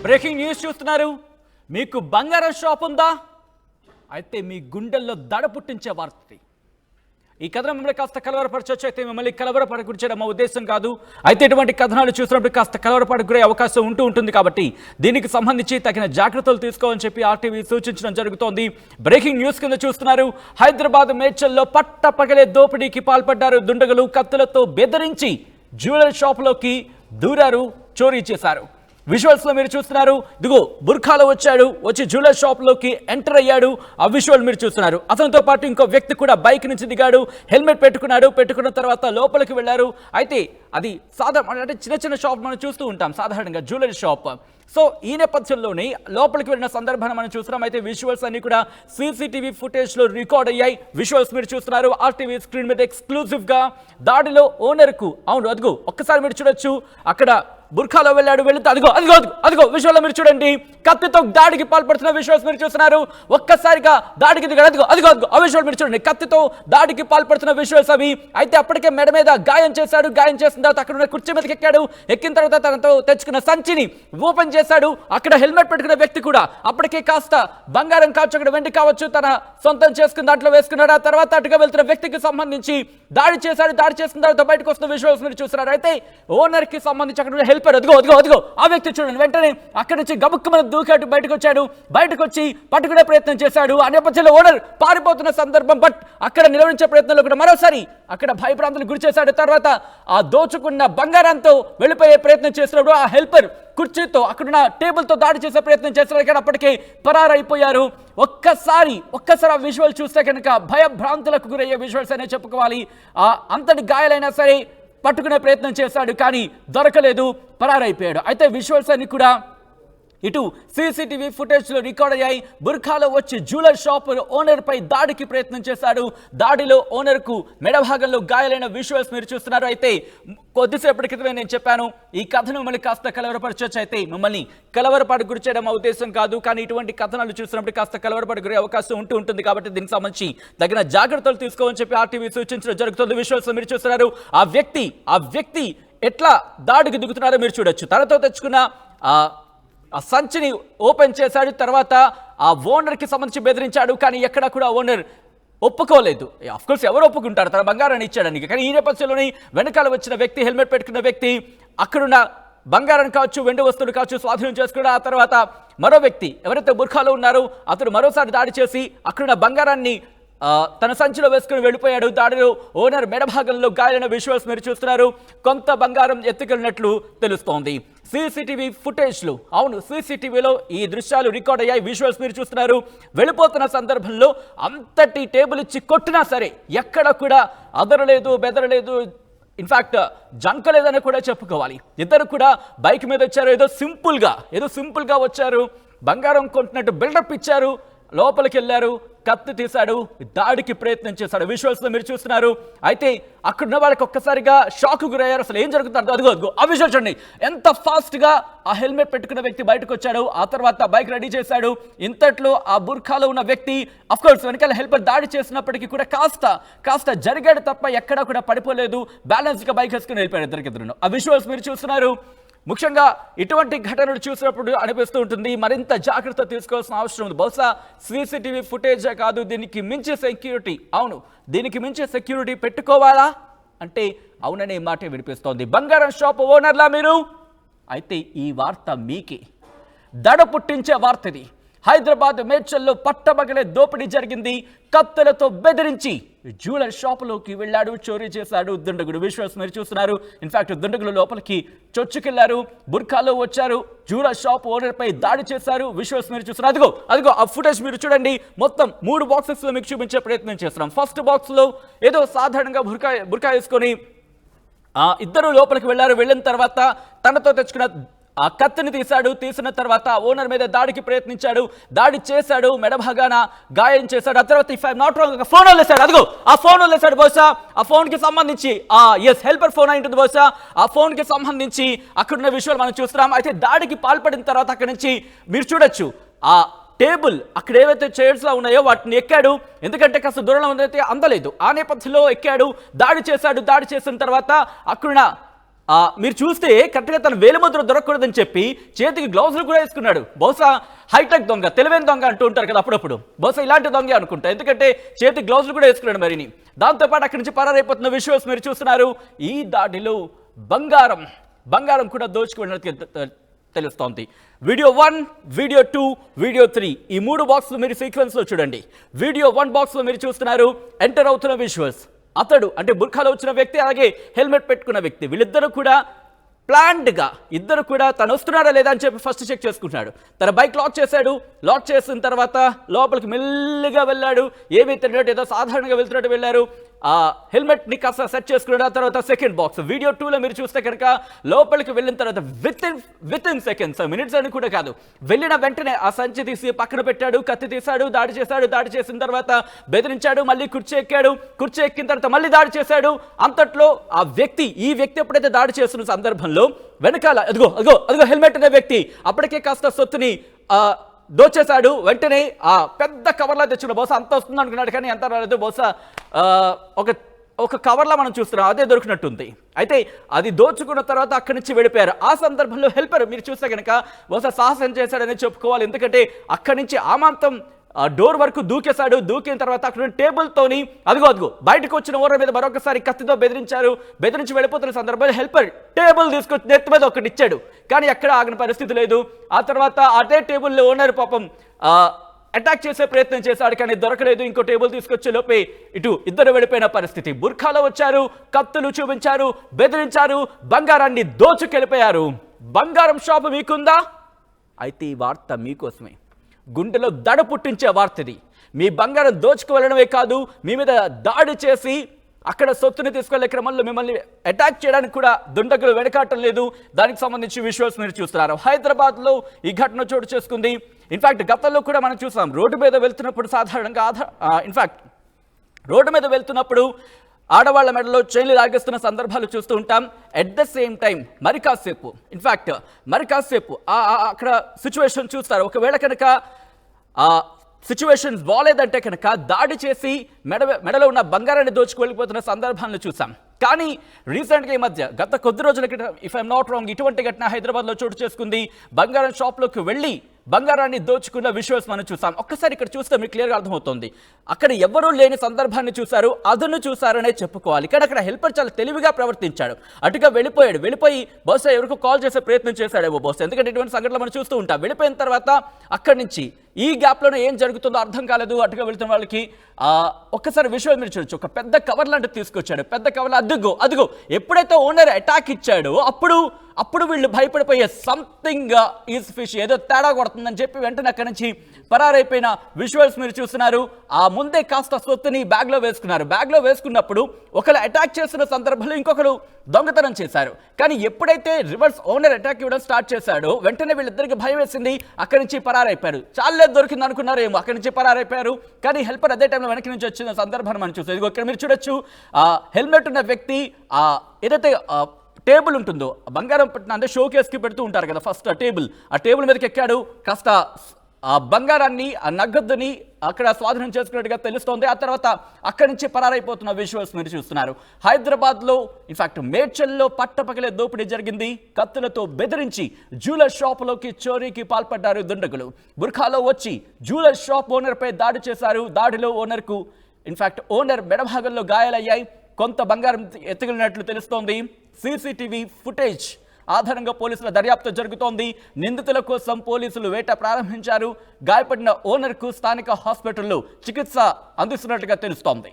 Breaking news చూస్తున్నారు. మీకు బంగారం షాప్ ఉందా? అయితే మీ గుండెల్లో దడ పుట్టించే వార్త. ఈ కథనం మిమ్మల్ని కాస్త కలవరపరచవచ్చు. అయితే మిమ్మల్ని కలవరపడకూర్చడం మా ఉద్దేశం కాదు. అయితే ఇటువంటి కథనాలు చూసినప్పుడు కాస్త కలవరపడకునే అవకాశం ఉంటుంది. కాబట్టి దీనికి సంబంధించి తగిన జాగ్రత్తలు తీసుకోవాలని చెప్పి ఆర్టీవీ సూచించడం జరుగుతోంది. బ్రేకింగ్ న్యూస్ కింద చూస్తున్నారు. హైదరాబాద్ మేడ్చల్లో పట్టపగలే దోపిడీకి పాల్పడ్డారు దుండగులు. కత్తులతో బెదిరించి జ్యువెలరీ షాపులోకి దూరారు, చోరీ చేశారు. విజువల్స్ లో మీరు చూస్తున్నారు. ఇదిగో బుర్ఖాలో వచ్చి జ్యువెలరీ షాప్ లోకి ఎంటర్ అయ్యాడు. ఆ విజువల్ మీరు చూస్తున్నారు. అతనితో పాటు ఇంకో వ్యక్తి కూడా బైక్ నుంచి దిగాడు, హెల్మెట్ పెట్టుకున్న తర్వాత లోపలికి వెళ్లారు. అయితే అది సాధారణ అంటే చిన్న షాప్ మనం చూస్తూ ఉంటాం సాధారణంగా జ్యువెలరీ షాప్. సో ఈ నేపథ్యంలోనే లోపలికి వెళ్ళిన సందర్భాన్ని మనం చూస్తున్నాం. అయితే విజువల్స్ అన్ని కూడా సీసీటీవీ ఫుటేజ్ లో రికార్డ్ అయ్యాయి. విజువల్స్ మీరు చూస్తున్నారు ఆర్టీవీ స్క్రీన్ మీద ఎక్స్క్లూజివ్ గా. దాడిలో ఓనర్ కు అదిగో ఒక్కసారి మీరు చూడొచ్చు. అక్కడ బుర్ఖాలో వెళ్తే అదిగో విజువల్ మీరు చూడండి. కత్తితో దాడికి పాల్పడుతున్న విజువల్స్ మీరు చూస్తున్నారు. ఒక్కసారిగా దాడికి దిగాడు. అదిగో ఆ విజువల్ మీరు చూడండి. కత్తితో దాడికి పాల్పడుతున్న విజువల్స్ అవి. అయితే అప్పటికే మెడ మీద గాయం చేశాడు. గాయం చేసిన తర్వాత అక్కడ ఉన్న కుర్చీ మీదకి ఎక్కాడు. ఎక్కిన తర్వాత తనతో తెచ్చుకున్న సంచిని ఓపెన్ చేశాడు. అక్కడ హెల్మెట్ పెట్టుకున్న వ్యక్తి కూడా అప్పటికే కాస్త బంగారం కావచ్చు, అక్కడ వెండి కావచ్చు, తన సొంతం చేసుకున్న దాంట్లో వేసుకున్నాడు. ఆ తర్వాత అటుగా వెళ్తున్న వ్యక్తికి సంబంధించి దాడి చేశాడు. దాడి చేసిన తర్వాత బయటకు వస్తున్న విజువల్స్ మీరు చూస్తున్నారు. అయితే ఓనర్ కి సంబంధించి అక్కడ హెల్పర్ అదిగో ఆ వ్యక్తి చూడండి. వెంటనే అక్కడి నుంచి గబుక్కుమని దూకాడు, బయటకు వచ్చాడు. బయటకు వచ్చి పట్టుకునే ప్రయత్నం చేశాడు. ఆ నేపథ్యంలో ఓనర్ పారిపోతున్న సందర్భం. బట్ అక్కడ నిలవరించే ప్రయత్నంలో కూడా మరోసారి అక్కడ భయభ్రాంతులకు గురి చేశాడు. తర్వాత ఆ దోచుకున్న బంగారంతో వెళ్ళిపోయే ప్రయత్నం చేసినప్పుడు ఆ హెల్పర్ కుర్చీతో అక్కడున్న టేబుల్ తో దాడి చేసే ప్రయత్నం చేస్తున్నారు. కానీ అప్పటికే పరారైపోయారు. ఒక్కసారి ఆ విజువల్ చూస్తే కనుక భయభ్రాంతులకు గురయ్యే విజువల్స్ అనే చెప్పుకోవాలి. అంతటి గాయాలైనా సరే పట్టుకునే ప్రయత్నం చేశాడు, కానీ దొరకలేదు, పరారైపోయాడు. అయితే విజువల్స్ అన్ని కూడా ఇటు సీసీటీవీ ఫుటేజ్లో రికార్డ్ అయ్యాయి. బుర్ఖాలో వచ్చి జ్యువెలరీ షాప్ ఓనర్ పై దాడికి ప్రయత్నం చేశాడు. దాడిలో ఓనర్కు మెడభాగంలో గాయాలైన విజువల్స్ మీరు చూస్తున్నారు. అయితే కొద్దిసేపటి క్రితమే నేను చెప్పాను, ఈ కథను మిమ్మల్ని కాస్త కలవరపరచవచ్చు. అయితే మిమ్మల్ని కలవరపాటు గురి చేయడం మా ఉద్దేశం కాదు, కానీ ఇటువంటి కథనాలు చూసినప్పుడు కాస్త కలవరపాటు గురే అవకాశం ఉంటుంది. కాబట్టి దీనికి సంబంధించి తగిన జాగ్రత్తలు తీసుకోవాలని చెప్పి ఆర్టీవీ సూచించడం జరుగుతుంది. విజువల్స్ మీరు చూస్తున్నారు. ఆ వ్యక్తి ఎట్లా దాడికి దిగుతున్నారో మీరు చూడొచ్చు. తనతో తెచ్చుకున్న ఆ సంచిని ఓపెన్ చేశాడు. తర్వాత ఆ ఓనర్కి సంబంధించి బెదిరించాడు, కానీ ఎక్కడ కూడా ఓనర్ ఒప్పుకోలేదు. అఫ్కోర్స్ ఎవరు ఒప్పుకుంటారు తన బంగారాన్ని ఇచ్చాడని. కానీ ఈ నేపథ్యంలోని వెనకాల వచ్చిన వ్యక్తి, హెల్మెట్ పెట్టుకున్న వ్యక్తి అక్కడున్న బంగారం కావచ్చు, వెండి వస్తువులు కావచ్చు స్వాధీనం చేసుకున్నాడు. ఆ తర్వాత మరో వ్యక్తి ఎవరైతే బుర్ఖాలో ఉన్నారో అతను మరోసారి దాడి చేసి అక్కడున్న బంగారాన్ని తన సంచిలో వేసుకుని వెళ్ళిపోయాడు. దాడిలో ఓనర్ మెడభాగంలో గాయాలైన విజువల్స్ మీరు చూస్తున్నారు. కొంత బంగారం ఎత్తుకెళ్ళినట్లు తెలుస్తోంది. సీసీటీవీ ఫుటేజ్లు సీసీటీవీలో ఈ దృశ్యాలు రికార్డ్ అయ్యాయి. విజువల్స్ మీరు చూస్తున్నారు. వెళ్ళిపోతున్న సందర్భంలో అంతటి టేబుల్ ఇచ్చి కొట్టినా సరే ఎక్కడ కూడా అదరలేదు, బెదరలేదు, ఇన్ఫాక్ట్ జంకలేదని కూడా చెప్పుకోవాలి. ఇద్దరు కూడా బైక్ మీద వచ్చారు. ఏదో సింపుల్గా వచ్చారు. బంగారం కొంటున్నట్టు బిల్డప్ ఇచ్చారు. లోపలికి వెళ్ళారు, కత్తి తీశాడు, దాడికి ప్రయత్నం చేశాడు. విజువల్స్ లో మీరు చూస్తున్నారు. అయితే అక్కడున్న వాళ్ళకి ఒక్కసారిగా షాక్ గురయ్యారు. అసలు ఏం జరుగుతుందో అదిగో ఆ విజువల్ చూడండి. ఎంత ఫాస్ట్ గా ఆ హెల్మెట్ పెట్టుకున్న వ్యక్తి బయటకు వచ్చాడు. ఆ తర్వాత బైక్ రెడీ చేశాడు. ఇంతట్లో ఆ బుర్ఖాలో ఉన్న వ్యక్తి అఫ్కోర్స్ వెనకాల హెల్పర్ దాడి చేసినప్పటికీ కూడా కాస్త జరిగాడు తప్ప ఎక్కడా కూడా పడిపోలేదు. బ్యాలెన్స్ గా బైక్ వేసుకుని వెళ్ళిపోయాడు ఇద్దరికిద్దరు. ఆ విజువల్స్ మీరు చూస్తున్నారు. ముఖ్యంగా ఇటువంటి ఘటనలు చూసినప్పుడు అనిపిస్తూ ఉంటుంది, మరింత జాగ్రత్త తీసుకోవాల్సిన అవసరం ఉంది. బహుశా సీసీటీవీ ఫుటేజే కాదు, దీనికి మించి సెక్యూరిటీ పెట్టుకోవాలా అంటే అవుననే మాటే వినిపిస్తోంది. బంగారం షాప్ ఓనర్లా మీరు? అయితే ఈ వార్త మీకే. దడ పుట్టించే వార్త ఇది. హైదరాబాద్ మేడ్చల్లో పట్టబగలే దోపిడీ జరిగింది. కత్తులతో బెదిరించి జ్యువెలరీ షాపులోకి వెళ్ళాడు, చోరీ చేశాడు దుండగుడు. విజువల్స్ మీరు చూస్తున్నారు. ఇన్ఫాక్ట్ దుండగులు లోపలికి చొచ్చుకెళ్లారు, బుర్ఖాలో వచ్చారు, జ్యువెలరీ షాప్ ఓనర్ పై దాడి చేశారు. విజువల్స్ మీరు చూస్తున్నారు. అదిగో ఆ ఫుటేజ్ మీరు చూడండి. మొత్తం 3 బాక్సెస్ లో మీకు చూపించే ప్రయత్నం చేస్తున్నాం. ఫస్ట్ బాక్స్ లో ఏదో సాధారణంగా బుర్ఖా వేసుకొని ఇద్దరు లోపలికి వెళ్ళారు. వెళ్ళిన తర్వాత తనతో తెచ్చుకున్న ఆ కత్తిని తీసిన తర్వాత ఓనర్ మీద దాడికి ప్రయత్నించాడు, దాడి చేశాడు, మెడభాగాన గాయం చేశాడు. ఆ తర్వాత if I'm not wrong phone వదిలేశాడు. అదిగో ఆ ఫోన్ వదిలేశాడు. బహుశా ఆ ఫోన్ కి సంబంధించి హెల్పర్ ఫోన్ అయి ఉంటుంది. బహుశా ఆ ఫోన్ కి సంబంధించి అక్కడున్న విషయాలు మనం చూస్తున్నాం. అయితే దాడికి పాల్పడిన తర్వాత అక్కడి నుంచి మీరు చూడొచ్చు ఆ టేబుల్ అక్కడ ఏవైతే చైర్స్ లా ఉన్నాయో వాటిని ఎక్కాడు. ఎందుకంటే కాస్త దూరంలో ఉందైతే అందలేదు. ఆ నేపథ్యంలో ఎక్కాడు, దాడి చేశాడు. దాడి చేసిన తర్వాత అక్కడున్న మీరు చూస్తే కరెక్ట్గా తన వేలిముద్ర దొరకకూడదని చెప్పి చేతికి గ్లౌజులు కూడా వేసుకున్నాడు. బహుశా హైటెక్ దొంగ, తెలివైన దొంగ అంటూ ఉంటారు కదా అప్పుడప్పుడు, బహుశా ఇలాంటి దొంగ అనుకుంటా, ఎందుకంటే చేతికి గ్లౌజులు కూడా వేసుకున్నాడు మరిని. దాంతోపాటు అక్కడి నుంచి పరారైపోతున్న విజువల్స్ మీరు చూస్తున్నారు. ఈ దాడిలో బంగారం కూడా దోచుకున్నట్టు తెలుస్తోంది. వీడియో 1, వీడియో 2, వీడియో 3 ఈ 3 బాక్స్లు మీరు సీక్వెన్స్లో చూడండి. వీడియో 1 బాక్స్లో మీరు చూస్తున్నారు ఎంటర్ అవుతున్న విజువల్స్. అతడు అంటే బుర్ఖాలో వచ్చిన వ్యక్తి, అలాగే హెల్మెట్ పెట్టుకున్న వ్యక్తి, వీళ్ళిద్దరూ కూడా ప్లాన్డ్గా ఇద్దరు కూడా తను వస్తున్నాడా లేదా అని చెప్పి ఫస్ట్ చెక్ చేసుకుంటున్నాడు. తన బైక్ లాక్ చేశాడు. లాక్ చేసిన తర్వాత లోపలికి మెల్లిగా వెళ్ళాడు. ఏమీ తెలియనట్టు ఏదో సాధారణంగా వెళ్తున్నట్టు వెళ్ళారు. ఆ హెల్మెట్ని కాస్త సెట్ చేసుకున్నాడు. ఆ తర్వాత సెకండ్ బాక్స్ వీడియో 2లో మీరు చూస్తే కనుక లోపలికి వెళ్ళిన తర్వాత విత్ ఇన్ సెకండ్స్, మినిట్స్ అని కూడా కాదు, వెళ్ళిన వెంటనే ఆ సంచి తీసి పక్కన పెట్టాడు, కత్తి తీశాడు, దాడి చేశాడు. దాడి చేసిన తర్వాత బెదిరించాడు, మళ్ళీ కుర్చీ ఎక్కాడు. కుర్చీ ఎక్కిన తర్వాత మళ్ళీ దాడి చేశాడు. అంతట్లో ఈ వ్యక్తి ఎప్పుడైతే దాడి చేస్తున్న సందర్భంలో వెనకాల అదిగో హెల్మెట్ అనే వ్యక్తి అప్పటికే కాస్త సొత్తుని దోచేశాడు. వెంటనే ఆ పెద్ద కవర్లా తెచ్చుకున్నాడు. బహుశా అంత వస్తుంది అనుకున్నాడు, కానీ ఎంత రాలేదు. బహుశా ఒక కవర్లా మనం చూస్తున్నాం, అదే దొరికినట్టుంది. అయితే అది దోచుకున్న తర్వాత అక్కడి నుంచి వెళ్ళిపోయారు. ఆ సందర్భంలో హెల్పర్ మీరు చూస్తే కనుక బహుశా సాహసం చేశాడని చెప్పుకోవాలి. ఎందుకంటే అక్కడి నుంచి ఆమాంతం డోర్ వరకు దూకేశాడు. దూకిన తర్వాత అక్కడ టేబుల్తోని అదిగో బయటకు వచ్చిన ఓనర్ మీద మరొకసారి కత్తితో బెదిరించి వెళ్ళిపోతున్న సందర్భంలో హెల్పర్ టేబుల్ తీసుకొచ్చి నెత్తి మీద ఒకటి ఇచ్చాడు, కానీ ఎక్కడ ఆగిన పరిస్థితి లేదు. ఆ తర్వాత అదే టేబుల్లో ఓనర్ పాపం అటాక్ చేసే ప్రయత్నం చేశాడు, కానీ దొరకలేదు. ఇంకో టేబుల్ తీసుకొచ్చే లోపే ఇటు ఇద్దరు వెళ్ళిపోయిన పరిస్థితి. బుర్ఖాలో వచ్చారు, కత్తులు చూపించారు, బెదిరించారు, బంగారాన్ని దోచుకెళ్ళిపోయారు. బంగారం షాపు మీకుందా? అయితే ఈ వార్త మీకోసమే. గుండెలో దడ పుట్టించే వార్తది. మీ బంగారం దోచుకు వెళ్ళడమే కాదు, మీ మీద దాడి చేసి అక్కడ సొత్తుని తీసుకెళ్లే క్రమంలో మిమ్మల్ని అటాక్ చేయడానికి కూడా దుండగులు వెనకాటం లేదు. దానికి సంబంధించి విజువల్స్ మీరు చూస్తున్నారు. హైదరాబాద్లో ఈ ఘటన చోటు చేసుకుంది. ఇన్ఫాక్ట్ గతంలో కూడా మనం చూసాం, రోడ్డు మీద వెళ్తున్నప్పుడు సాధారణంగా రోడ్డు మీద వెళ్తున్నప్పుడు ఆడవాళ్ల మెడలో చైన్లు లాగేస్తున్న సందర్భాలు చూస్తూ ఉంటాం. ఎట్ ద సేమ్ టైం మరి కాసేపు అక్కడ సిచ్యువేషన్ చూస్తారు. ఒకవేళ కనుక సిచ్యువేషన్స్ బాగాలేదంటే కనుక దాడి చేసి మెడలో ఉన్న బంగారాన్ని దోచుకు వెళ్ళిపోతున్న సందర్భాలను చూసాం. కానీ రీసెంట్గా ఈ మధ్య గత కొద్ది రోజుల క్రితం, ఇఫ్ ఐఎమ్ నాట్ రాంగ్, ఇటువంటి ఘటన హైదరాబాద్లో చోటు చేసుకుంది. బంగారం షాప్లోకి వెళ్ళి బంగారాన్ని దోచుకున్న విజువల్స్ మనం చూసాం. ఒక్కసారి ఇక్కడ చూస్తే మీకు క్లియర్గా అర్థమవుతుంది. అక్కడ ఎవరూ లేని సందర్భాన్ని చూశారు, అదను చూశారనే చెప్పుకోవాలి. కానీ అక్కడ హెల్పర్ చాలా తెలివిగా ప్రవర్తించాడు. అటుగా వెళ్ళిపోయి బహుశా ఎవరికో కాల్ చేసే ప్రయత్నం చేశాడేమో బహుశా, ఎందుకంటే ఇటువంటి సంఘటనలు మనం చూస్తూ ఉంటాం. వెళ్ళిపోయిన తర్వాత అక్కడి నుంచి ఈ గ్యాప్లోనే ఏం జరుగుతుందో అర్థం కాలేదు. అటుగా వెళ్తున్న వాళ్ళకి ఒక్కసారి విజువల్ మీరు చూడొచ్చు. ఒక పెద్ద కవర్ లాంటిది తీసుకొచ్చాడు. పెద్ద కవర్లో అదిగో ఎప్పుడైతే ఓనర్ అటాక్ ఇచ్చాడో అప్పుడు వీళ్ళు భయపడిపోయే సంథింగ్ ఈజ్ ఫిష్, ఏదో తేడా కొడుతుందని చెప్పి వెంటనే అక్కడి నుంచి పరారైపోయిన విజువల్స్ మీరు చూస్తున్నారు. ఆ ముందే కాస్త సొత్తుని బ్యాగ్లో వేసుకున్నప్పుడు ఒకరు అటాక్ చేస్తున్న సందర్భంలో ఇంకొకరు దొంగతనం చేశారు. కానీ ఎప్పుడైతే రివర్స్ ఓనర్ అటాక్ ఇవ్వడం స్టార్ట్ చేశాడో వెంటనే వీళ్ళిద్దరికి భయం వేసింది. అక్కడి నుంచి పరారైపోయారు. చాలే దొరికింది అనుకున్నారు ఏమో, అక్కడి నుంచి పరారైపోయారు. కానీ హెల్పర్ అదే టైంలో వెనక్కి నుంచి వచ్చిన సందర్భాన్ని మనం చూస్తాం. ఇక్కడ మీరు చూడొచ్చు, హెల్మెట్ ఉన్న వ్యక్తి ఏదైతే టేబుల్ ఉంటుందో, బంగారం పెట్టిన అంటే షో కేస్కి పెడుతూ ఉంటారు కదా, ఫస్ట్ ఆ టేబుల్ మీదకి ఎక్కాడు. కాస్త ఆ బంగారాన్ని, ఆ నగదుని అక్కడ స్వాధీనం చేసుకున్నట్టుగా తెలుస్తోంది. ఆ తర్వాత అక్కడి నుంచి పరారైపోతున్న విజువల్స్ మీరు చూస్తున్నారు. హైదరాబాద్లో ఇన్ఫాక్ట్ మేడ్చల్లో పట్టపగలే దోపిడీ జరిగింది. కత్తులతో బెదిరించి జ్యువెలర్ షాపులోకి చోరీకి పాల్పడ్డారు దుండగులు. బుర్ఖాలో వచ్చి జ్యువెలర్ షాప్ ఓనర్పై దాడి చేశారు. దాడిలో ఓనర్ మెడభాగంలో గాయాలయ్యాయి. కొంత బంగారం ఎత్తుకెళ్ళినట్లు తెలుస్తోంది. సీసీటీవీ ఫుటేజ్ ఆధారంగా పోలీసుల దర్యాప్తు జరుగుతోంది. నిందితుల కోసం పోలీసులు వేట ప్రారంభించారు. గాయపడిన ఓనర్కు స్థానిక హాస్పిటల్లో చికిత్స అందిస్తున్నట్లుగా తెలుస్తోంది.